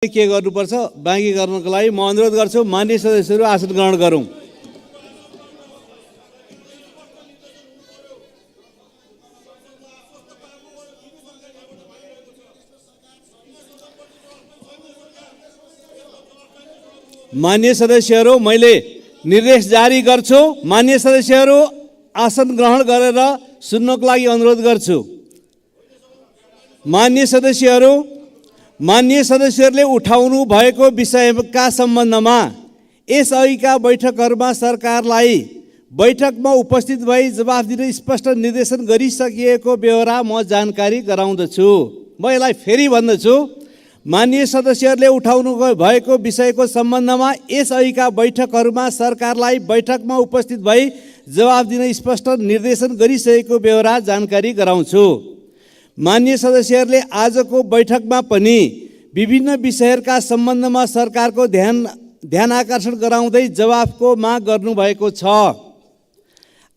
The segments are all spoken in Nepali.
के गर्नुपर्छ बाँकी गर्नको लागि म अनुरोध गर्छु माननीय सदस्यहरू आसन ग्रहण गरौँ। माननीय सदस्यहरू मैले निर्देश जारी गर्छु। माननीय सदस्यहरू आसन ग्रहण गरेर सुन्नको लागि अनुरोध गर्छु। माननीय सदस्यहरूले उठाउनु भएको विषयका सम्बन्धमा यसअघिका बैठकहरूमा सरकारलाई बैठकमा उपस्थित भई जवाफ दिन स्पष्ट निर्देशन गरिसकिएको बेहोरा म जानकारी गराउँदछु। म यसलाई फेरि भन्दछु, माननीय सदस्यहरूले उठाउनु भएको विषयको सम्बन्धमा यसअघिका बैठकहरूमा सरकारलाई बैठकमा उपस्थित भई जवाफ दिन स्पष्ट निर्देशन गरिसकेको बेहोरा जानकारी गराउँछु। माननीय सदस्यहरूले आजको बैठकमा पनि विभिन्न विषयहरूका सम्बन्धमा सरकारको ध्यान आकर्षण गराउँदै जवाफको माग गर्नुभएको छ।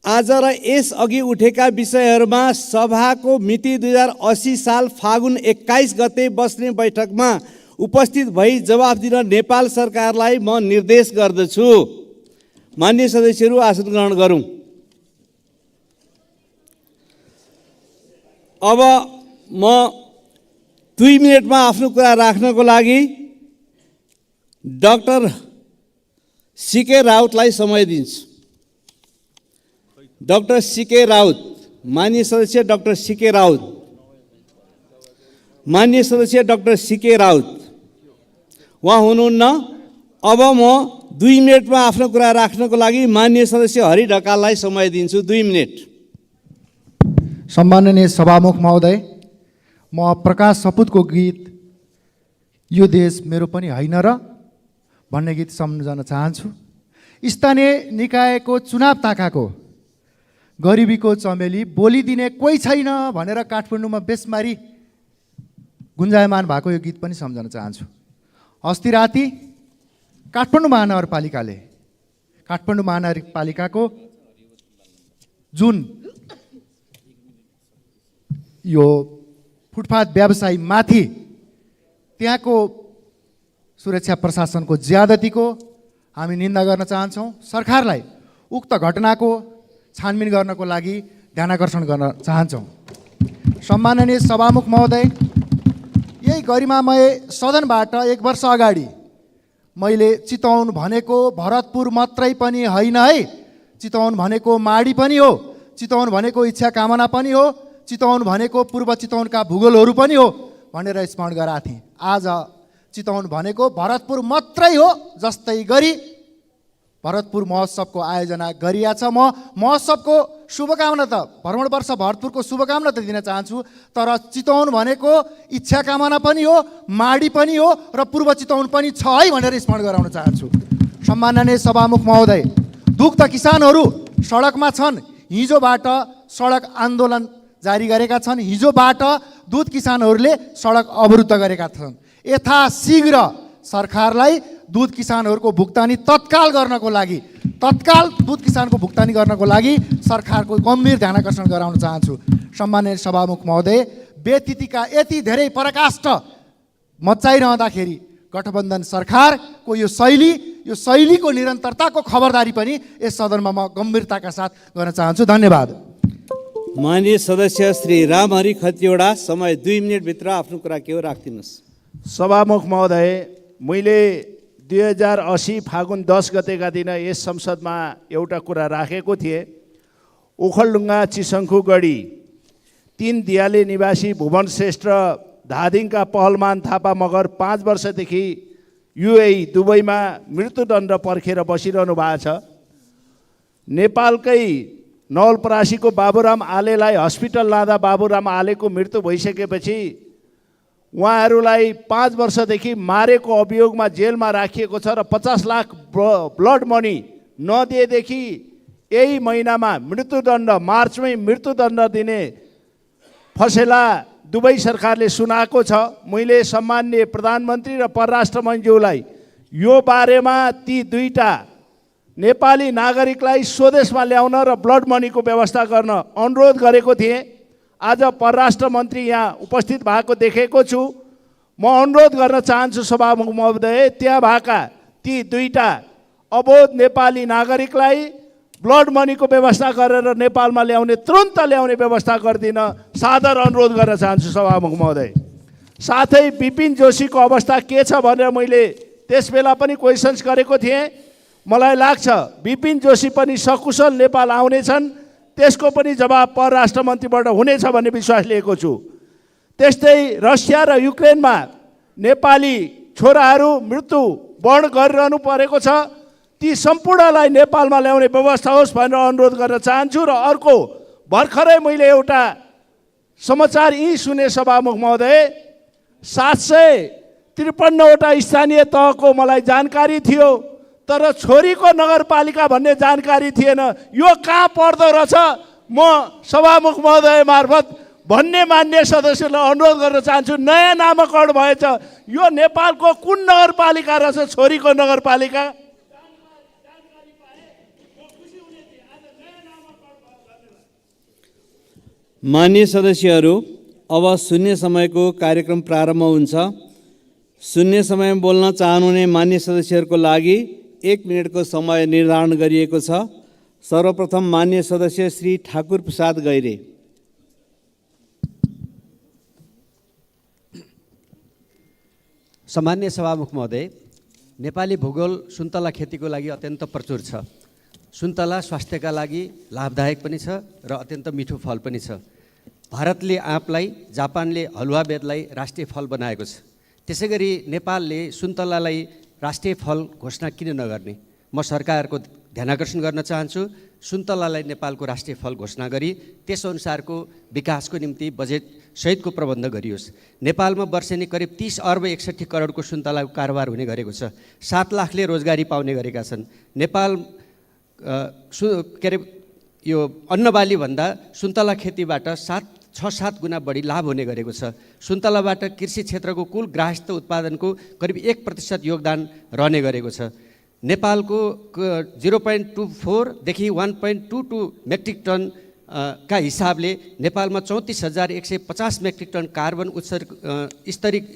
आज र यसअघि उठेका विषयहरूमा सभाको मिति 2080 साल फागुन 21 गते बस्ने बैठकमा उपस्थित भई जवाफ दिन नेपाल सरकारलाई म निर्देश गर्दछु। माननीय सदस्यहरू आसन ग्रहण गरौँ। अब म 2 मिनेटमा आफ्नो कुरा राख्नको लागि डाक्टर सीके राउतलाई समय दिन्छु। डाक्टर सीके राउत, माननीय सदस्य डाक्टर सीके राउत, माननीय सदस्य डाक्टर सीके राउत उहाँ हुनुहुन्न। अब म 2 मिनेटमा आफ्नो कुरा राख्नको लागि माननीय सदस्य हरि ढकाललाई समय दिन्छु। 2 मिनेट। सम्माननीय सभामुख महोदय, म प्रकाश सपुतको गीत यो देश मेरो पनि होइन र भन्ने गीत सम्झन चाहन्छु। स्थानीय निकायको चुनाव ताकाको गरिबीको चमेली बोलिदिने कोही छैन भनेर काठमाडौँमा बेसमारी गुन्जायमान भएको यो गीत पनि सम्झन चाहन्छु। अस्ति राति काठमाडौँ महानगरपालिकाको जुन यो फुटपाथ व्यवसायी माथि त्यहाँको सुरक्षा प्रशासनको ज्यादतीको हामी निन्दा गर्न चाहन्छौँ। सरकारलाई उक्त घटनाको छानबिन गर्नको लागि ध्यानाकर्षण गर्न चाहन्छौँ। सम्माननीय सभामुख महोदय, यही गरिमामय सदनबाट 1 वर्ष अगाडि मैले चितवन भनेको भरतपुर मात्रै पनि होइन है, चितवन भनेको माडी पनि हो, चितवन भनेको इच्छा कामना पनि हो, चितवन भनेको पूर्व चितवनका भूगोलहरू पनि हो भनेर स्मरण गराएको थिएँ। आज चितवन भनेको भरतपुर मात्रै हो जस्तै गरी भरतपुर महोत्सवको आयोजना गरिया छ। म महोत्सवको शुभकामना त भ्रमण वर्ष भरतपुरको शुभकामना त दिन चाहन्छु, तर चितवन भनेको इच्छा कामना पनि हो, माडी पनि हो र पूर्व चितवन पनि छ है भनेर स्मरण गराउन चाहन्छु। सम्माननीय सभामुख महोदय, दुग्ध किसानहरू सडकमा छन्। हिजोबाट सडक आन्दोलन जारी गरेका छन्। हिजोबाट दुध किसानहरूले सडक अवरुद्ध गरेका छन्। यथाशीघ्र सरकारलाई दुध किसानहरूको भुक्तानी तत्काल दुध किसानको भुक्तानी गर्नको लागि सरकारको गम्भीर ध्यानाकर्षण गराउन चाहन्छु। सम्माननीय सभामुख महोदय, व्यतिथिका यति धेरै पराकाष्ठ मचाइरहँदाखेरि गठबन्धन सरकारको यो शैलीको निरन्तरताको खबरदारी पनि यस सदनमा म गम्भीरताका साथ गर्न चाहन्छु। धन्यवाद। माननीय सदस्य श्री रामहरि खतिवडा, समय 2 मिनेटभित्र आफ्नो कुरा के हो राखिदिनुहोस्। सभामुख महोदय, मैले 2080 फागुन 10 गतेका दिन यस संसदमा एउटा कुरा राखेको थिएँ। ओखलढुङ्गा चिसङ्खुगढी 3 दियाले निवासी भुवन श्रेष्ठ धादिङका पहलमान थापा मगर 5 वर्षदेखि युएई दुबईमा मृत्युदण्ड पर्खेर बसिरहनु भएको छ। नेपालकै नवलपरासीको बाबुराम आलेलाई हस्पिटल लाँदा बाबुराम आलेको मृत्यु भइसकेपछि उहाँहरूलाई 5 वर्षदेखि मारेको अभियोगमा जेलमा राखिएको छ र 50 लाख ब्लड मनी नदिएदेखि यही महिनामा मृत्युदण्ड, मार्चमै मृत्युदण्ड दिने फसेला दुबई सरकारले सुनाएको छ। मैले सम्माननीय प्रधानमन्त्री र परराष्ट्र मन्त्रीज्यूलाई यो बारेमा ती 2टा नेपाली नागरिकलाई स्वदेशमा ल्याउन र ब्लड मनीको व्यवस्था गर्न अनुरोध गरेको थिएँ। आज परराष्ट्र मन्त्री यहाँ उपस्थित भएको देखेको छु। म अनुरोध गर्न चाहन्छु सभामुख महोदय, त्यहाँ भएका ती दुईटा अबोध नेपाली नागरिकलाई ब्लड मनीको व्यवस्था गरेर नेपालमा ल्याउने, तुरन्त ल्याउने व्यवस्था गरिदिन सादर अनुरोध गर्न चाहन्छु सभामुख महोदय। साथै विपिन जोशीको अवस्था के छ भनेर मैले त्यस बेला पनि क्वेसन्स गरेको थिएँ। मलाई लाग्छ विपिन जोशी पनि सकुशल नेपाल आउनेछन्, त्यसको पनि जवाब परराष्ट्र मन्त्रीबाट हुनेछ भन्ने विश्वास लिएको छु। त्यस्तै रसिया र युक्रेनमा नेपाली छोराहरू मृत्यु वर्ण गरिरहनु परेको छ, ती सम्पूर्णलाई नेपालमा ल्याउने व्यवस्था होस् भनेर अनुरोध गर्न चाहन्छु। र अर्को, भर्खरै मैले एउटा समाचार यी सुने सभामुख महोदय, 753वटा स्थानीय तहको मलाई जानकारी थियो, तर छोरीको नगरपालिका भन्ने जानकारी थिएन। यो कहाँ पर्दो रहेछ? म सभामुख महोदय मार्फत भन्ने मान्य सदस्यलाई अनुरोध गर्न चाहन्छु, नयाँ नामाकरण भएछ, यो नेपालको कुन नगरपालिका रहेछ छोरीको नगरपालिका? मान्य सदस्यहरू, अब शून्य समयको कार्यक्रम प्रारम्भ हुन्छ। शून्य समयमा बोल्न चाहनुहुने मान्य सदस्यहरूको लागि 1 मिनटको समय निर्धारण गरिएको छ। सर्वप्रथम मान्य सदस्य श्री ठाकुर प्रसाद गैरे। सम्मान्य सभामुख महोदय, नेपाली भूगोल सुन्तला खेतीको लागि अत्यन्त प्रचुर छ। सुन्तला स्वास्थ्यका लागि लाभदायक पनि छ र अत्यन्त मिठो फल पनि छ। भारतले आँपलाई, जापानले हलुवा बेतलाई राष्ट्रिय फल बनाएको छ। त्यसै गरी नेपालले सुन्तलालाई राष्ट्रिय फल घोषणा किन नगर्ने? म सरकारको ध्यानाकर्षण गर्न चाहन्छु, सुन्तलालाई नेपालको राष्ट्रिय फल घोषणा गरी त्यसअनुसारको विकासको निम्ति बजेट सहितको प्रबन्ध गरियोस्। नेपालमा वर्षेनी करिब 30 अर्ब 61 करोडको सुन्तलाको कारोबार हुने गरेको छ। 7 लाखले रोजगारी पाउने गरेका छन्। नेपाल यो अन्नबाली भन्दा सुन्तला खेतीबाट 6-7 गुणा बढी लाभ हुने गरेको छ। सुन्तलाबाट कृषि क्षेत्रको कुल ग्राहस्थ उत्पादनको करिब 1% योगदान रहने गरेको छ। नेपालको 0.24 देखि 1.22 मेट्रिक टन का हिसाबले नेपालमा 34,150 मेट्रिक टन कार्बन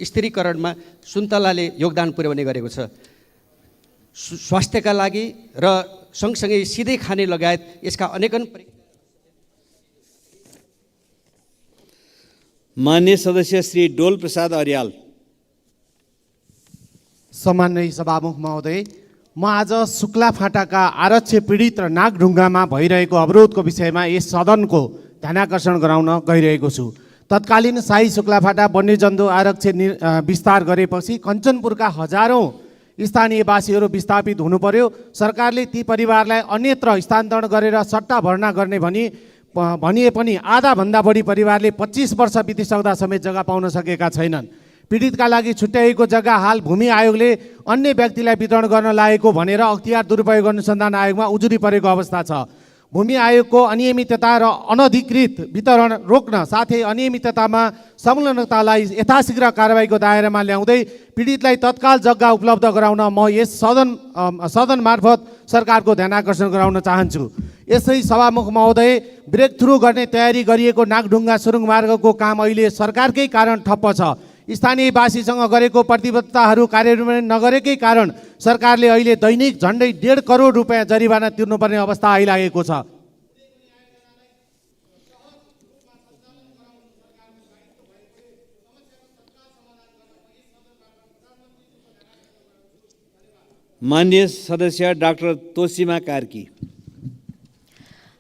स्थिरीकरणमा सुन्तलाले योगदान पुर्याउने गरेको छ। स्वास्थ्यका लागि र सँगसँगै सिधै खाने लगायत यसका अनेकन। मान्य सदस्य श्री डोल प्रसाद अर्याल। सम्माननीय सभामुख महोदय, म आज शुक्ला फाटाका आरक्ष पीडित र नागढुङ्गामा भइरहेको अवरोधको विषयमा यस सदनको ध्यानाकर्षण गराउन गइरहेको छु। तत्कालीन शाही शुक्ला फाटा वन्यजन्तु आरक्ष विस्तार गरेपछि कञ्चनपुरका हजारौँ स्थानीयवासीहरू विस्थापित हुनु पर्यो। सरकारले ती परिवारलाई अन्यत्र स्थानान्तरण गरेर सट्टा भर्ना गर्ने भनिए पनि आधाभन्दा बढी परिवारले 25 वर्ष बितिसक्दा समेत जग्गा पाउन सकेका छैनन्। पीडितका लागि छुट्याइएको जग्गा हाल भूमि आयोगले अन्य व्यक्तिलाई वितरण गर्न लागेको भनेर अख्तियार दुरुपयोग अनुसन्धान आयोगमा उजुरी परेको अवस्था छ। भूमि आयोगको अनियमितता र अनधिकृत वितरण रोक्न साथै अनियमिततामा संलग्नतालाई यथाशीघ्र कारबाहीको दायरामा ल्याउँदै पीडितलाई तत्काल जग्गा उपलब्ध गराउन म यस सदन मार्फत सरकारको ध्यानाकर्षण गराउन चाहन्छु। यसै सभामुख महोदय, ब्रेक थ्रु गर्ने तयारी गरिएको नागढुङ्गा सुरुङ मार्गको काम अहिले सरकारकै कारण ठप्प छ। स्थानीयवासीसँग गरेको प्रतिबद्धताहरू कार्यान्वयन नगरेकै कारण सरकारले अहिले दैनिक झन्डै 1.5 करोड रुपियाँ जरिवाना तिर्नुपर्ने अवस्था आइलागेको छ। मान्य सदस्य डाक्टर तोसीमा कार्की।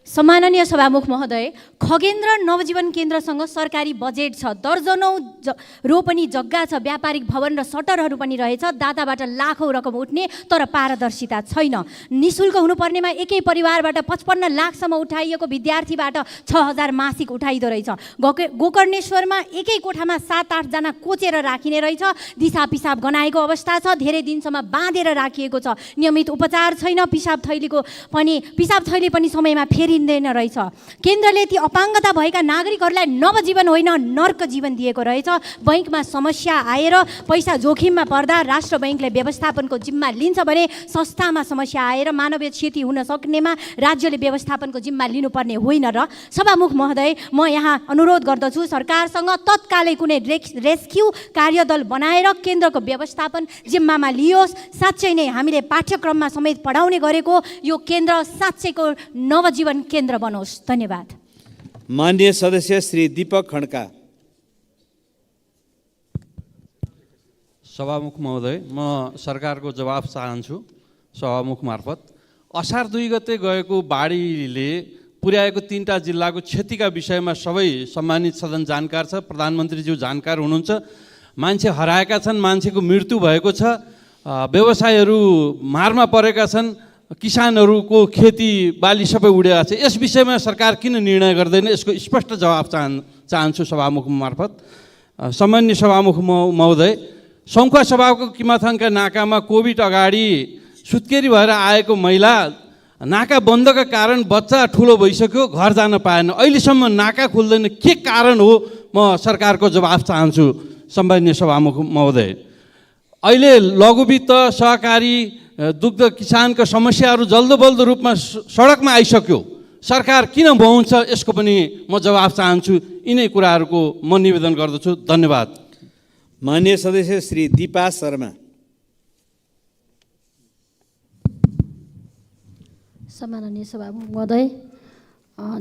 सम्माननीय सभामुख महोदय, खगेन्द्र नवजीवन केन्द्रसँग सरकारी बजेट छ, दर्जनौँ रोपनी जग्गा छ, व्यापारिक भवन र सटरहरू पनि रहेछ। दाताबाट लाखौँ रकम उठ्ने तर पारदर्शिता छैन। निःशुल्क हुनुपर्नेमा एकै परिवारबाट 55 लाखसम्म उठाइएको विद्यार्थीबाट 6,000 मासिक उठाइदो रहेछ। गोकर्णेश्वरमा एकै कोठामा 7-8 जना कोचेर राखिने रहेछ। दिशा पिसाब गनाएको अवस्था छ, धेरै दिनसम्म बाँधेर राखिएको छ। नियमित उपचार छैन। पिसाब थैली पनि समयमा फेरि देखिँदैन रहेछ। केन्द्रले ती अपाङ्गता भएका नागरिकहरूलाई नवजीवन होइन नर्क जीवन दिएको रहेछ। बैङ्कमा समस्या आएर पैसा जोखिममा पर्दा राष्ट्र बैङ्कले व्यवस्थापनको जिम्मा लिन्छ भने संस्थामा समस्या आएर मानवीय क्षति हुन सक्नेमा राज्यले व्यवस्थापनको जिम्मा लिनुपर्ने होइन। र सभामुख महोदय, म यहाँ अनुरोध गर्दछु सरकारसँग तत्कालै कुनै रेस्क्यु कार्यदल बनाएर केन्द्रको व्यवस्थापन जिम्मामा लियोस्। साँच्चै नै हामीले पाठ्यक्रममा समेत पढाउने गरेको यो केन्द्र साँच्चैको नवजीवन केन्द्र बनोस्। धन्यवाद। माननीय सदस्य श्री दीपक खड्का। सभामुख महोदय, म सरकारको जवाफ चाहन्छु सभामुख मार्फत। असार 2 गते गएको बाढीले पुर्याएको 3टा जिल्लाको क्षतिका विषयमा सबै सम्मानित सदन जानकार छ। प्रधानमन्त्रीज्यू जानकार हुनुहुन्छ। मान्छे हराएका छन्, मान्छेको मृत्यु भएको छ, व्यवसायहरू मारमा परेका छन्, किसानहरूको खेती बाली सबै उडेका छ। यस विषयमा सरकार किन निर्णय गर्दैन, यसको स्पष्ट जवाब चाहन्छु सभामुख मार्फत। सम्माननीय सभामुख महोदय, सङ्खुवा सभाको किमाथाङका नाकामा कोभिड अगाडि सुत्केरी भएर आएको महिला नाका बन्दका कारण बच्चा ठुलो भइसक्यो, घर जान पाएन। अहिलेसम्म नाका खुल्दैन, के कारण हो? म सरकारको जवाफ चाहन्छु सम्माननीय सभामुख महोदय। अहिले लघुवित्त सहकारी दुग्ध किसानको समस्याहरू जल्दोबल्दो रूपमा सडकमा आइसक्यो, सरकार किन भन्छ यसको पनि म जवाफ चाहन्छु। यिनै कुराहरूको म निवेदन गर्दछु। धन्यवाद। माननीय सदस्य श्री दीपा शर्मा। सम्माननीय सभामुख महोदय,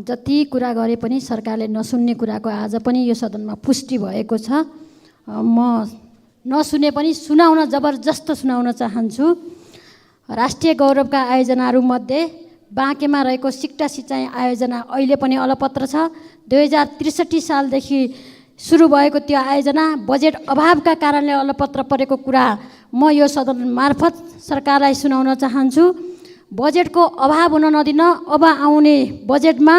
जति कुरा गरे पनि सरकारले नसुन्ने कुराको आज पनि यो सदनमा पुष्टि भएको छ। म नसुने पनि सुनाउन जबरजस्त सुनाउन चाहन्छु। राष्ट्रिय गौरवका आयोजनाहरूमध्ये बाँकेमा रहेको सिक्टा सिँचाइ आयोजना अहिले पनि अलपत्र छ। 2063 सालदेखि सुरु भएको त्यो आयोजना बजेट अभावका कारणले अलपत्र परेको कुरा म यो सदन मार्फत सरकारलाई सुनाउन चाहन्छु। बजेटको अभाव हुन नदिन अब आउने बजेटमा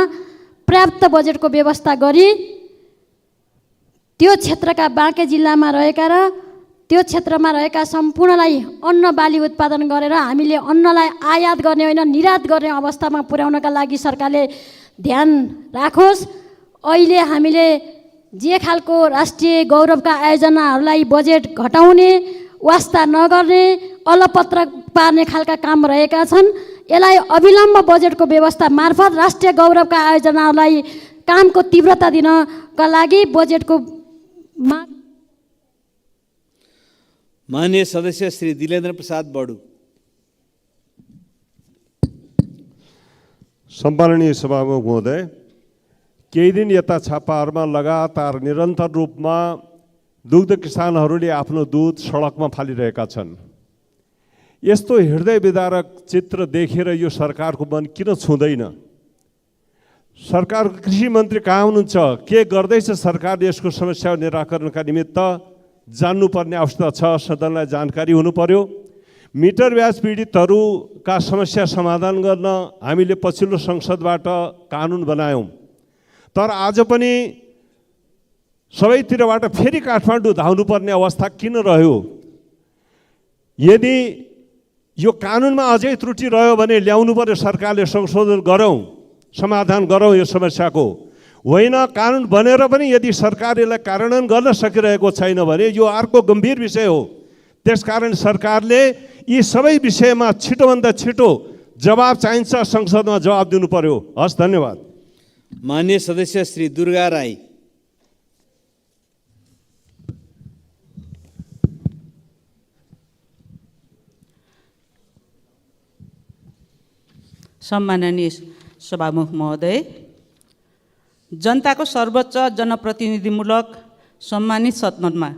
पर्याप्त बजेटको व्यवस्था गरी त्यो क्षेत्रका बाँके जिल्लामा रहेका र त्यो क्षेत्रमा रहेका सम्पूर्णलाई अन्न बाली उत्पादन गरेर हामीले अन्नलाई आयात गर्ने होइन निर्यात गर्ने अवस्थामा पुर्याउनका लागि सरकारले ध्यान राखोस्। अहिले हामीले जे खालको राष्ट्रिय गौरवका आयोजनाहरूलाई बजेट घटाउने, वास्ता नगर्ने, अलपत्र पार्ने खालका काम रहेका छन्। यसलाई अविलम्ब बजेटको व्यवस्था मार्फत राष्ट्रिय गौरवका आयोजनाहरूलाई कामको तीव्रता दिनका लागि बजेटको माननीय सदस्य श्री दिलेन्द्र प्रसाद बडु। सम्माननीय सभामुख महोदय, केही दिन यता छापाहरूमा लगातार निरन्तर रूपमा दुग्ध किसानहरूले आफ्नो दुध सडकमा फालिरहेका छन्। यस्तो हृदय विदारक चित्र देखेर यो सरकारको मन किन छुँदैन? सरकारको कृषि मन्त्री कहाँ हुनुहुन्छ? के गर्दैछ सरकारले यसको समस्या निराकरणका निमित्त? जान्नुपर्ने आवश्यकता छ, सदनलाई जानकारी हुनु पर्यो। मिटर ब्याज पीडितहरूका समस्या समाधान गर्न हामीले पछिल्लो संसदबाट कानुन बनायौँ, तर आज पनि सबैतिरबाट फेरि काठमाडौँ धाउनुपर्ने अवस्था किन रह्यो? यदि यो कानुनमा अझै त्रुटि रह्यो भने ल्याउनु पर्यो, सरकारले संशोधन गरौँ, समाधान गरौँ यो समस्याको। होइन कानुन बनेर पनि यदि सरकारले यसलाई कार्यान्वयन गर्न सकिरहेको छैन भने यो अर्को गम्भीर विषय हो। त्यसकारण सरकारले यी सबै विषयमा छिटोभन्दा छिटो जवाब चाहिन्छ, संसदमा जवाब दिनु पर्यो। हस्, धन्यवाद। माननीय सदस्य श्री दुर्गा राई। सम्माननीय सभामुख महोदय, जनताको सर्वोच्च जनप्रतिनिधिमूलक सम्मानित सदनमा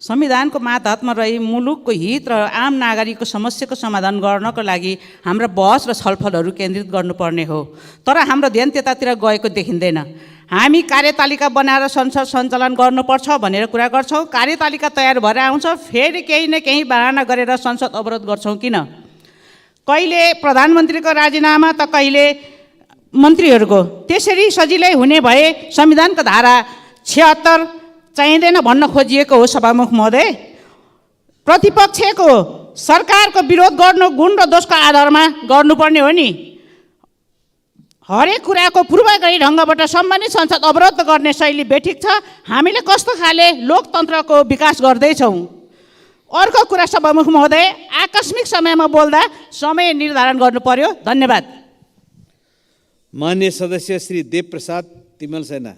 संविधानको मातहतमा रही मुलुकको हित र आम नागरिकको समस्याको समाधान गर्नको लागि हाम्रा बहस र छलफलहरू केन्द्रित गर्नुपर्ने हो, तर हाम्रो ध्यान त्यतातिर गएको देखिँदैन। हामी कार्यतालिका बनाएर संसद सञ्चालन गर्नुपर्छ भनेर कुरा गर्छौँ, कार्यतालिका तयार भएर आउँछ, फेरि केही न केही बहाना गरेर संसद अवरोध गर्छौँ। किन? कहिले प्रधानमन्त्रीको राजीनामा त कहिले मन्त्रीहरूको। त्यसरी सजिलै हुने भए संविधानको धारा 76 चाहिँदैन भन्न खोजिएको हो। सभामुख महोदय, प्रतिपक्षको सरकारको विरोध गर्नु गुण र दोषको आधारमा गर्नुपर्ने हो नि। हरेक कुराको पूर्वगरी ढङ्गबाट सम्बन्धित संसद अवरोध गर्ने शैली बेठिक छ। हामीले कस्तो खाले लोकतन्त्रको विकास गर्दैछौँ। अर्को कुरा सभामुख महोदय, आकस्मिक समयमा बोल्दा समय निर्धारण गर्नु पर्यो। धन्यवाद। मान्य सदस्य श्री देवप्रसाद तिमल सेना।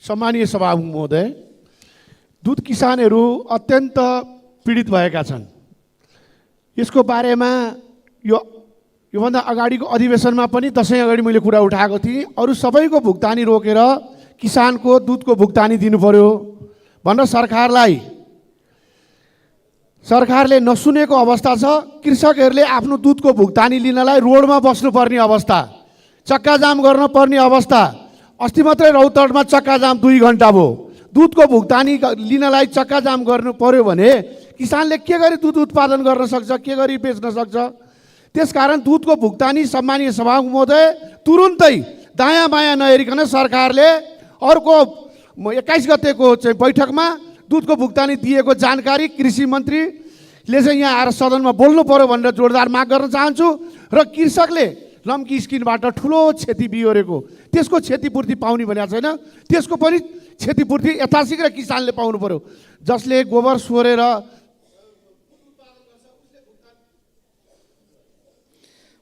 सम्मानीय सभामुख महोदय, दुध किसानहरू अत्यन्त पीडित भएका छन्। यसको बारेमा योभन्दा अगाडिको अधिवेशनमा पनि दसैँ अगाडि मैले कुरा उठाएको थिएँ। अरू सबैको भुक्तानी रोकेर किसानको दुधको भुक्तानी दिनु पर्यो भनेर सरकारले नसुनेको अवस्था छ। कृषकहरूले आफ्नो दुधको भुक्तानी लिनलाई रोडमा बस्नुपर्ने अवस्था, चक्काजाम गर्न पर्ने अवस्था। अस्ति मात्रै रौतडमा चक्काजाम 2 घन्टा भयो। दुधको भुक्तानी लिनलाई चक्काजाम गर्नु पर्यो भने किसानले के गरी दुध उत्पादन गर्न सक्छ, के गरी बेच्न सक्छ? त्यसकारण दुधको भुक्तानी सम्मानीय सभामुख महोदय तुरुन्तै दायाँ बायाँ नहेरिकन सरकारले अर्को 21 गतेको चाहिँ बैठकमा दुधको भुक्तानी दिएको जानकारी कृषि मन्त्रीले चाहिँ यहाँ आएर सदनमा बोल्नु पर्यो भनेर जोरदार माग गर्न चाहन्छु। र कृषकले लम्की स्किनबाट ठुलो क्षति बिहोरेको, त्यसको क्षतिपूर्ति पाउने भनेको छैन, त्यसको पनि क्षतिपूर्ति यथाशीघ्र किसानले पाउनु पर्यो। जसले गोबर सोरेर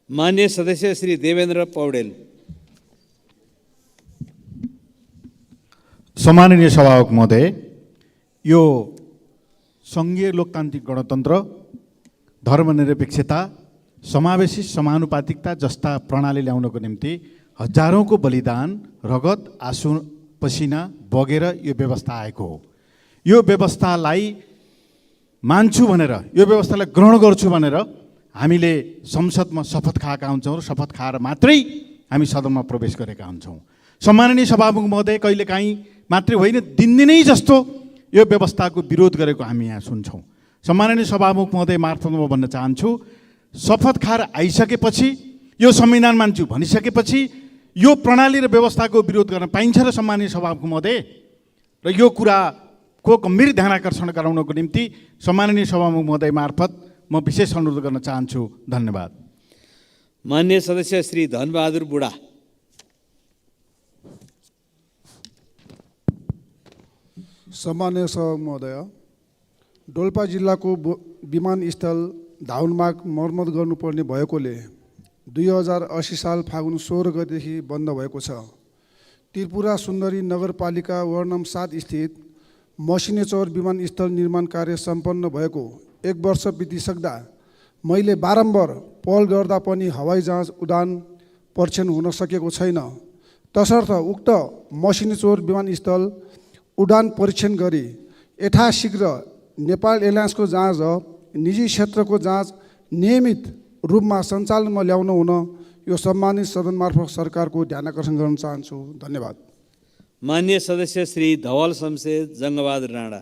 मान्य सदस्य श्री देवेन्द्र पौडेल। सम्माननीय सभामुख महोदय, यो सङ्घीय लोकतान्त्रिक गणतन्त्र, धर्मनिरपेक्षता, समावेशी समानुपातिकता जस्ता प्रणाली ल्याउनको निम्ति हजारौँको बलिदान, रगत, आँसु, पसिना बगेर यो व्यवस्था आएको हो। यो व्यवस्थालाई मान्छु भनेर, यो व्यवस्थालाई ग्रहण गर्छु भनेर हामीले संसदमा शपथ खाएका हुन्छौँ र शपथ खाएर मात्रै हामी सदनमा प्रवेश गरेका हुन्छौँ। सम्माननीय सभामुख महोदय, कहिलेकाहीँ मात्रै होइन, दिनदिनै जस्तो यो व्यवस्थाको विरोध गरेको हामी यहाँ सुन्छौँ। सम्माननीय सभामुख महोदय मार्फत म भन्न चाहन्छु, शपथ खाएर आइसकेपछि, यो संविधान मान्छु भनिसकेपछि यो प्रणाली र व्यवस्थाको विरोध गर्न पाइन्छ र सम्माननीय सभामुख महोदय, र यो कुराको गम्भीर ध्यानाकर्षण गराउनको निम्ति सम्माननीय सभामुख महोदय मार्फत म विशेष अनुरोध गर्न चाहन्छु। धन्यवाद। मान्य सदस्य श्री धनबहादुर बुढा। सम्मान्य सभामुख महोदय, डोल्पा जिल्लाको विमानस्थल धाउनमार्ग मर्मत गर्नुपर्ने भएकोले 2080 साल फागुन 16 गतेदेखि बन्द भएको छ। त्रिपुरा सुन्दरी नगरपालिका वार्ड नम्बर 7 स्थित मसिनेचौर विमानस्थल निर्माण कार्य सम्पन्न भएको 1 वर्ष बितिसक्दा मैले बारम्बार पहल गर्दा पनि हवाई जहाज उडान परीक्षण हुन सकेको छैन। तसर्थ उक्त मसिनेचौर विमानस्थल उडान परीक्षण गरी यथाशीघ्र नेपाल एयरलाइन्सको जहाज र निजी क्षेत्रको जहाज नियमित रूपमा सञ्चालनमा ल्याउन हुन यो सम्मानित सदन मार्फत सरकारको ध्यानाकर्षण गर्न चाहन्छु। धन्यवाद। मान्य सदस्य श्री धवल शमशेर जङ्गबहादुर राणा।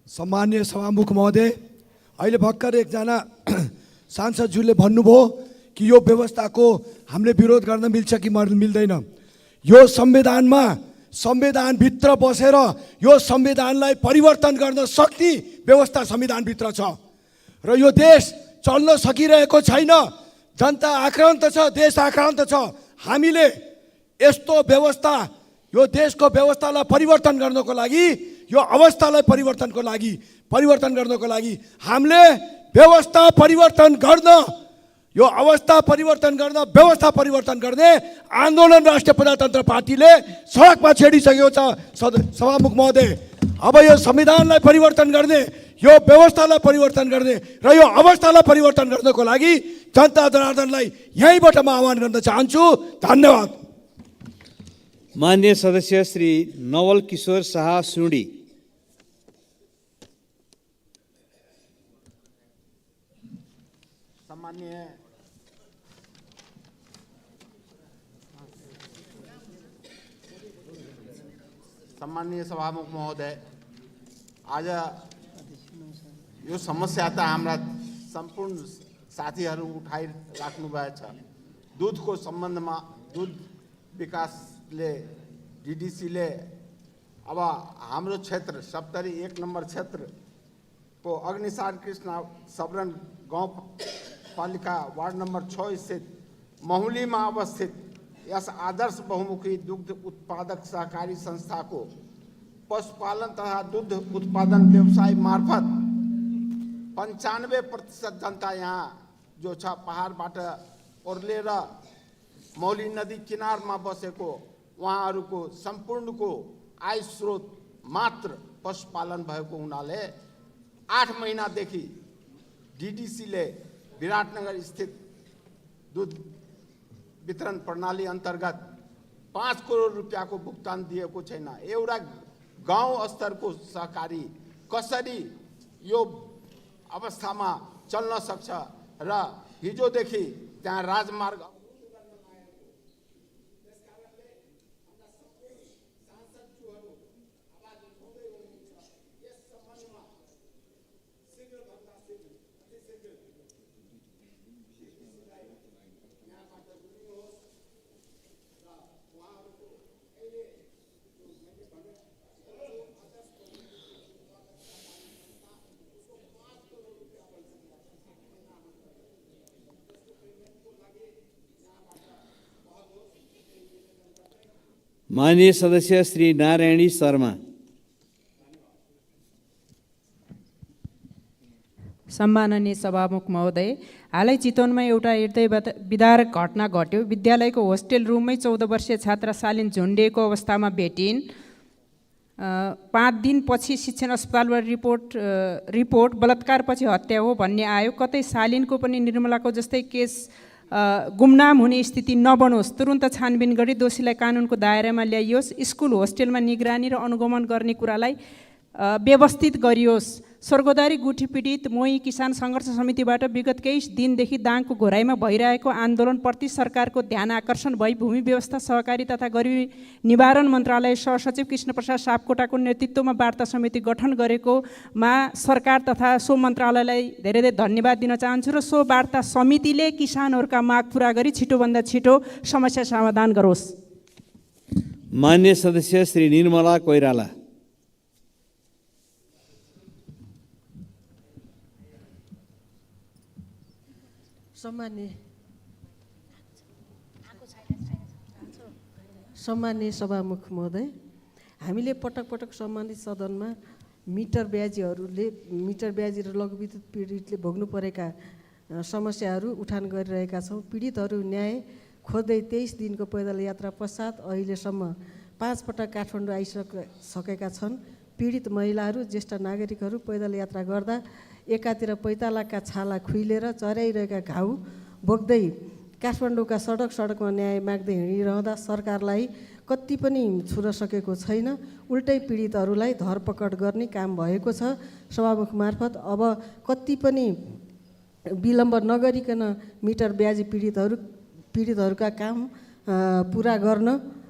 सम्मान्य सभामुख महोदय, अहिले भर्खर एकजना सांसदज्यूले भन्नुभयो कि यो व्यवस्थाको हामीले विरोध गर्न मिल्छ कि मिल्दैन। यो संविधानमा, संविधानभित्र बसेर यो संविधानलाई परिवर्तन गर्न सक्ने व्यवस्था संविधानभित्र छ र यो देश चल्न सकिरहेको छैन। जनता आक्रान्त छ, देश आक्रान्त छ। हामीले यस्तो व्यवस्था, यो देशको व्यवस्थालाई परिवर्तन गर्नको लागि, यो अवस्थालाई परिवर्तन गर्नको लागि हामीले व्यवस्था परिवर्तन गर्न, यो अवस्था परिवर्तन गर्न, व्यवस्था परिवर्तन गर्ने आन्दोलन राष्ट्रिय प्रजातन्त्र पार्टीले सडकमा छेडिसकेको छ। सभामुख महोदय, अब यो संविधानलाई परिवर्तन गर्ने, यो व्यवस्थालाई परिवर्तन गर्ने र यो अवस्थालाई परिवर्तन गर्नको लागि जनता जनार्दनलाई यहीँबाट म आह्वान गर्न चाहन्छु। धन्यवाद। मान्य सदस्य श्री नवल किशोर शाह सुडी। सम्माननीय सभामुख महोदय, आज यो समस्या त हाम्रा सम्पूर्ण साथीहरू उठाइराख्नु भएको छ। दुधको सम्बन्धमा दुध विकासले, डिडिसीले अब हाम्रो क्षेत्र सप्तरी 1 नम्बर क्षेत्रको अग्निसार कृष्ण सबरन गाउँपालिका वार्ड नम्बर 6 स्थित महुलीमा अवस्थित यस आदर्श बहुमुखी दुग्ध उत्पादक सहकारी संस्थाको पशुपालन तथा दुग्ध उत्पादन व्यवसाय मार्फत 95% जनता यहाँ जो छ पहाडबाट ओर्लेर मौली नदी किनारमा बसेको उहाँहरूको सम्पूर्णको आय स्रोत मात्र पशुपालन भएको हुनाले 8 महिनादेखि डिडिसीले विराटनगर स्थित दुध वितरण प्रणाली अन्तर्गत 5 करोड रुपियाँको भुक्तान दिएको छैन। एउटा गाउँ स्तरको सहकारी कसरी यो अवस्थामा चल्न सक्छ र हिजोदेखि त्यहाँ राजमार्ग माननीय सदस्य श्री नारायणी शर्मा। सम्माननीय सभामुख महोदय, हालै चितवनमा एउटा हृदय विदारक घटना घट्यो। विद्यालयको होस्टेल रुममै 14 वर्षीय छात्रा शालिन झुन्डेको अवस्थामा भेटिन्। 5 दिनपछि शिक्षण अस्पतालबाट रिपोर्ट बलात्कारपछि हत्या हो भन्ने आयो। कतै शालिनको पनि निर्मलाको जस्तै केस गुमनाम हुने स्थिति नबनोस्, तुरुन्त छानबिन गरी दोषीलाई कानुनको दायरामा ल्याइयोस्। स्कुल होस्टेलमा निगरानी र अनुगमन गर्ने कुरालाई व्यवस्थित गरियोस्। स्वर्गद्वारी गुठी पीडित मोही किसान सङ्घर्ष समितिबाट विगत केही दिनदेखि दाङको घोराइमा भइरहेको आन्दोलनप्रति सरकारको ध्यान आकर्षण भई भूमि व्यवस्था सहकारी तथा गरिबी निवारण मन्त्रालय सहसचिव कृष्णप्रसाद सापकोटाको नेतृत्वमा वार्ता समिति गठन गरेकोमा सरकार तथा सो मन्त्रालयलाई धेरै धेरै धन्यवाद दिन चाहन्छु र सो वार्ता समितिले किसानहरूका माग पुरा गरी छिटोभन्दा छिटो समस्या समाधान गरोस्। मान्य सदस्य श्री निर्मला कोइराला। सम्मान्य सभामुख महोदय, हामीले पटक पटक सम्बन्धित सदनमा मिटर ब्याजी र लघुविद्युत पीडितले भोग्नु परेका समस्याहरू उठान गरिरहेका छौँ। पीडितहरू न्याय खोज्दै 23 दिनको पैदल यात्रा पश्चात अहिलेसम्म 5 पटक काठमाडौँ आइसकेका छन्। पीडित महिलाहरू, ज्येष्ठ नागरिकहरू पैदल यात्रा गर्दा एकातिर पैतालाका छाला खुइलेर चर्याइरहेका घाउ बोक्दै काठमाडौँका सडकमा न्याय माग्दै हिँडिरहँदा सरकारलाई कति पनि छुन सकेको छैन। उल्टै पीडितहरूलाई धरपकड गर्ने काम भएको छ। सभामुख मार्फत अब कति पनि विलम्ब नगरिकन मिटर ब्याजी पीडितहरूका काम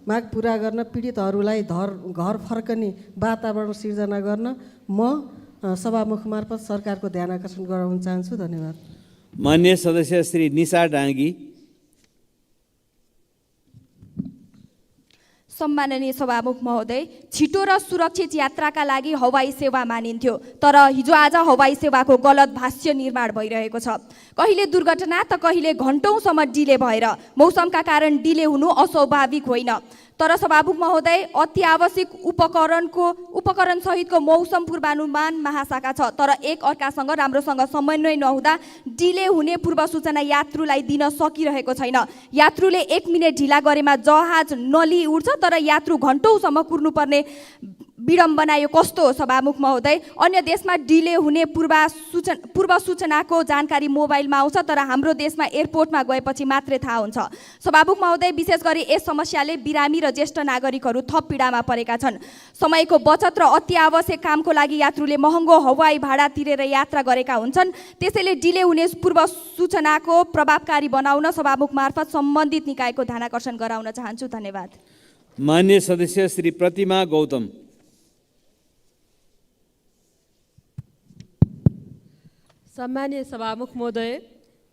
माग पुरा गर्न पीडितहरूलाई घर फर्कने वातावरण सिर्जना गर्न म सभामुख मार्फत सरकारको ध्यान आकर्षण गराउन चाहन्छु। धन्यवाद। मान्य सदस्य श्री निशा डाङ्गी। सम्माननीय सभामुख महोदय, छिटो र सुरक्षित यात्राका लागि हवाई सेवा मानिन्थ्यो, तर हिजो आज हवाई सेवाको गलत भाष्य निर्माण भइरहेको छ। कहिले दुर्घटना त कहिले घण्टौँसम्म डिले भएर मौसमका कारण डिले हुनु अस्वाभाविक होइन। तर सभामुख महोदय, अति आवश्यक उपकरण सहितको मौसम पूर्वानुमान महाशाखा छ, तर एक अर्कासँग राम्रोसँग समन्वय नहुँदा डिले हुने पूर्व सूचना यात्रुलाई दिन सकिरहेको छैन। यात्रुले 1 मिनेट ढिला गरेमा जहाज नली उड्छ, तर यात्रु घण्टौँसम्म कुर्नुपर्ने विडम्बना यो कस्तो हो सभामुख महोदय? अन्य देशमा डिले हुने पूर्व सूचनाको जानकारी मोबाइलमा आउँछ, तर हाम्रो देशमा एयरपोर्टमा गएपछि मात्रै थाहा हुन्छ। सभामुख महोदय, विशेष गरी यस समस्याले बिरामी र ज्येष्ठ नागरिकहरू थप पीडामा परेका छन्। समयको बचत र अति आवश्यक कामको लागि यात्रुले महँगो हवाई भाडा तिरेर यात्रा गरेका हुन्छन्। त्यसैले डिले हुने पूर्व सूचनाको प्रभावकारी बनाउन सभामुख मार्फत सम्बन्धित निकायको ध्यानाकर्षण गराउन चाहन्छु। धन्यवाद। मान्य सदस्य श्री प्रतिमा गौतम। सम्मानीय सभामुख महोदय,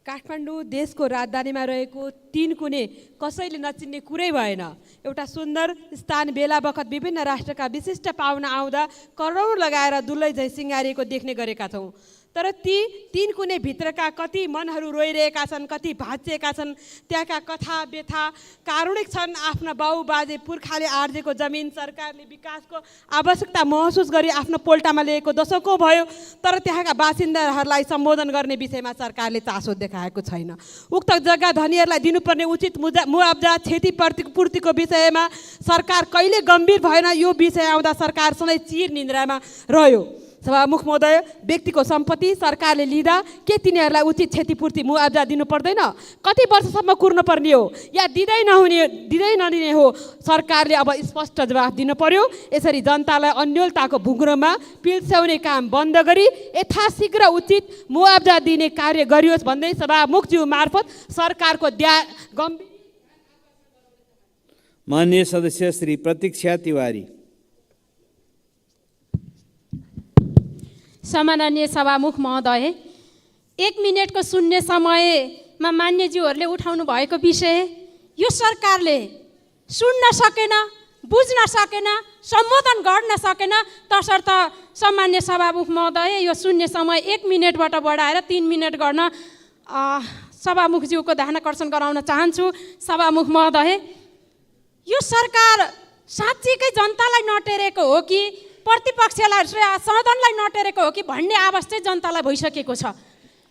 काठमाडौँ देशको राजधानीमा रहेको 3 कुने कसैले नचिन्ने कुरै भएन। एउटा सुन्दर स्थान बेला बखत विभिन्न राष्ट्रका विशिष्ट पाहुना आउँदा करोड लगाएर दुलै झै सिँगारिएको देख्ने गरेका छौँ। तर ती तीन कुने भित्रका कति मनहरू रोइरहेका छन्, कति भाँचिएका छन्, त्यहाँका कथा व्यथा कारुणिक छन्। आफ्ना बाउ बाजे पुर्खाले आर्जेको जमिन सरकारले विकासको आवश्यकता महसुस गरी आफ्नो पोल्टामा लिएको दशकौँ भयो, तर त्यहाँका बासिन्दाहरूलाई सम्बोधन गर्ने विषयमा सरकारले चासो देखाएको छैन। उक्त जग्गा धनीहरूलाई दिनुपर्ने उचित मुआब्जा क्षतिपूर्तिको विषयमा सरकार कहिले गम्भीर भएन। यो विषय आउँदा सरकार सधैँ चिर निन्द्रामा रह्यो। सभामुख महोदय, व्यक्तिको सम्पत्ति सरकारले लिँदा के तिनीहरूलाई उचित क्षतिपूर्ति मुआब्जा दिनु पर्दैन? कति वर्षसम्म कुर्नु पर्ने हो या दिँदै नदिने हो? सरकारले अब स्पष्ट जवाफ दिनु पर्यो। यसरी जनतालाई अन्योलताको भुङ्ग्रोमा पिल्स्याउने काम बन्द गरी यथाशीघ्र उचित मुआब्जा दिने कार्य गरियोस् भन्दै सभामुखज्यू मार्फत सरकारको गम्भीर। माननीय सदस्य श्री प्रतीक्षा तिवारी। सम्माननीय सभामुख महोदय, 1 मिनटको शून्य समयमा मान्यज्यूहरूले उठाउनु भएको विषय यो सरकारले सुन्न सकेन, बुझ्न सकेन, सम्बोधन गर्न सकेन। तसर्थ सम्मान्य सभामुख महोदय, यो शून्य समय 1 मिनटबाट बढाएर 3 मिनट गर्न सभामुखज्यूको ध्यानाकर्षण गराउन चाहन्छु। सभामुख महोदय, यो सरकार साँच्चीकै जनतालाई नटेरेको हो कि प्रतिपक्षलाई सदनलाई नटेरेको हो कि भन्ने आवाज चाहिँ जनतालाई भइसकेको छ।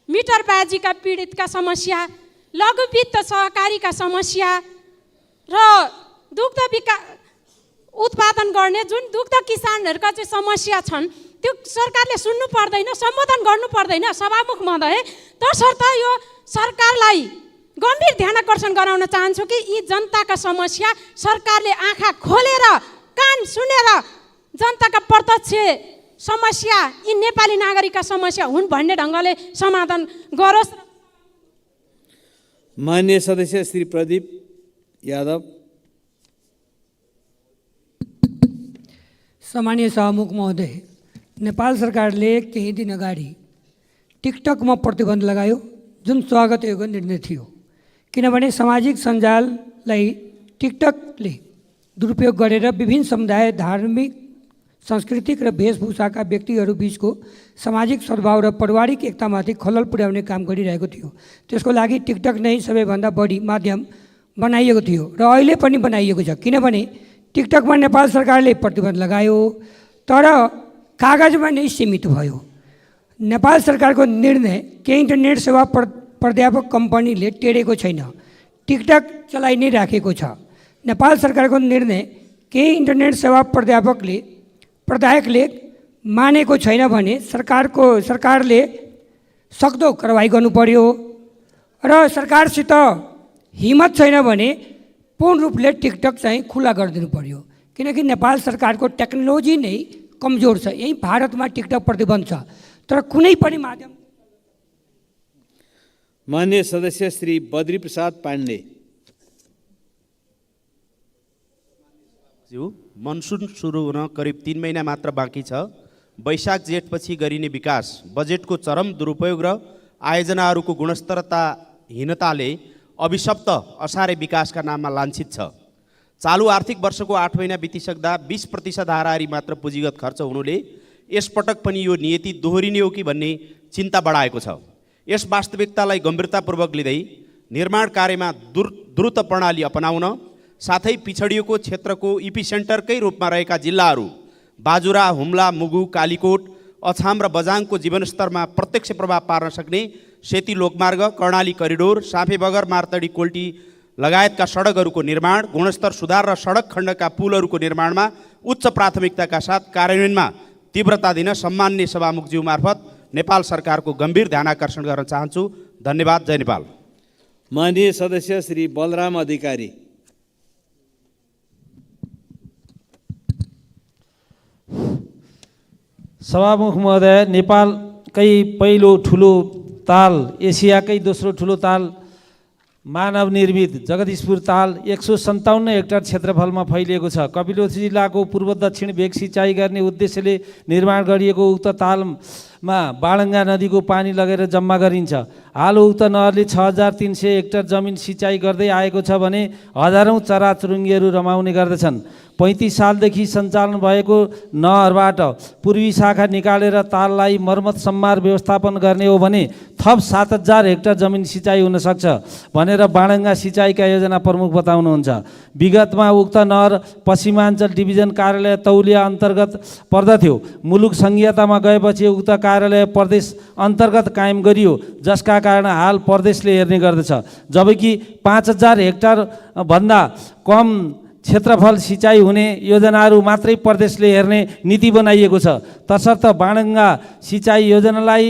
मिटर बाजीका पीडितका समस्या, लघु वित्त सहकारीका समस्या र दुग्ध उत्पादन गर्ने जुन दुग्ध किसानहरूका चाहिँ समस्या छन् त्यो सरकारले सुन्नु पर्दैन, सम्बोधन गर्नु पर्दैन। सभामुख महोदय, तसर्थ यो सरकारलाई गम्भीर ध्यानाकर्षण गराउन चाहन्छु कि यी जनताका समस्या सरकारले आँखा खोलेर कान सुनेर जनताका प्रत्यक्ष समस्या यी नेपाली नागरिकका समस्या हुन् भन्ने ढङ्गले समाधान गरोस्। माननीय सदस्य श्री प्रदीप यादव। सम्मानीय सभामुख महोदय, नेपाल सरकारले केही दिन अगाडि टिकटकमा प्रतिबन्ध लगायो, जुन स्वागत योग्य निर्णय थियो। किनभने सामाजिक सञ्जाललाई टिकटकले दुरुपयोग गरेर विभिन्न समुदाय, धार्मिक, सांस्कृतिक र वेशभूषाका व्यक्तिहरू बीचको सामाजिक सद्भाव र पारिवारिक एकतामाथि खलल पुर्याउने काम गरिरहेको थियो। त्यसको लागि टिकटक नै सबैभन्दा बढी माध्यम बनाइएको थियो र अहिले पनि बनाइएको छ। किनभने टिकटकमा नेपाल सरकारले प्रतिबन्ध लगायो तर कागजमा नै सीमित भयो। नेपाल सरकारको निर्णय केही इन्टरनेट सेवा प्राध्यापक कम्पनीले टेरेको छैन, टिकटक चलाइ नै राखेको छ। नेपाल सरकारको निर्णय केही इन्टरनेट सेवा प्रदायकले मानेको छैन भने सरकारले सक्दो कारवाही गर्नु पर्यो र सरकारसित हिम्मत छैन भने पूर्ण रूपले टिकटक चाहिँ खुला गरिदिनु पर्यो। किनकि नेपाल सरकारको टेक्नोलोजी नै कमजोर छ। यही भारतमा टिकटक प्रतिबन्ध छ तर कुनै पनि माध्यम। माननीय सदस्य श्री बद्री प्रसाद पाण्डे। मनसुन सुरु हुन करिब 3 महिना मात्र बाँकी छ। वैशाख जेठपछि गरिने विकास बजेटको चरम दुरुपयोग र आयोजनाहरूको गुणस्तरहीनताले अभिशप्त असारे विकासका नाममा लाञ्छित छ। चालु आर्थिक वर्षको 8 महिना बितिसक्दा 20% हाराहारी मात्र पुँजीगत खर्च हुनुले यसपटक पनि यो नियति दोहोरिने हो कि भन्ने चिन्ता बढाएको छ। यस वास्तविकतालाई गम्भीरतापूर्वक लिँदै निर्माण कार्यमा द्रुत प्रणाली अपनाउन साथै पिछडिएको क्षेत्रको इपिसेन्टरकै रूपमा रहेका जिल्लाहरू बाजुरा, हुम्ला, मुगु, कालीकोट, अछाम र बझाङको जीवनस्तरमा प्रत्यक्ष प्रभाव पार्न सक्ने सेती लोकमार्ग, कर्णाली करिडोर, साँफेबगर, मार्तडी, कोल्टी लगायतका सडकहरूको निर्माण, गुणस्तर सुधार र सडक खण्डका पुलहरूको निर्माणमा उच्च प्राथमिकताका साथ कार्यान्वयनमा तीव्रता दिन सम्माननीय सभामुखज्यू मार्फत नेपाल सरकारको गम्भीर ध्यानाकर्षण गर्न चाहन्छु। धन्यवाद। जय नेपाल। माननीय सदस्य श्री बलराम अधिकारी। सभामुख महोदय, नेपालकै पहिलो ठुलो ताल, एसियाकै दोस्रो ठुलो ताल मानव निर्मित जगदीशपुर ताल 157 हेक्टर क्षेत्रफलमा फैलिएको छ। कपिलवस्तु जिल्लाको पूर्व दक्षिण भेग सिँचाइ गर्ने उद्देश्यले निर्माण गरिएको उक्त तालमा बाणङ्गा नदीको पानी लगेर जम्मा गरिन्छ। हाल उक्त नहरले 6300 हेक्टर जमिन सिँचाइ गर्दै आएको छ भने हजारौँ चराचुरुङ्गीहरू रमाउने गर्दछन्। 35 सालदेखि सञ्चालन भएको नहरबाट पूर्वी शाखा निकालेर ताललाई मर्मत सम्मार व्यवस्थापन गर्ने हो भने थप 7000 हेक्टर जमिन सिँचाइ हुन सक्छ भनेर बाणङ्गा सिँचाइका योजना प्रमुख बताउनुहुन्छ। विगतमा उक्त नहर पश्चिमाञ्चल डिभिजन कार्यालय तौलिया अन्तर्गत पर्दथ्यो। मुलुक सङ्घीयतामा गएपछि उक्त कार्यालय प्रदेश अन्तर्गत कायम गरियो, जसका कारण हाल प्रदेशले हेर्ने गर्दछ। जबकि 5000 हेक्टर भन्दा कम क्षेत्रफल सिँचाइ हुने योजनाहरू मात्रै प्रदेशले हेर्ने नीति बनाइएको छ। तसर्थ बाणङ्गा सिँचाइ योजनालाई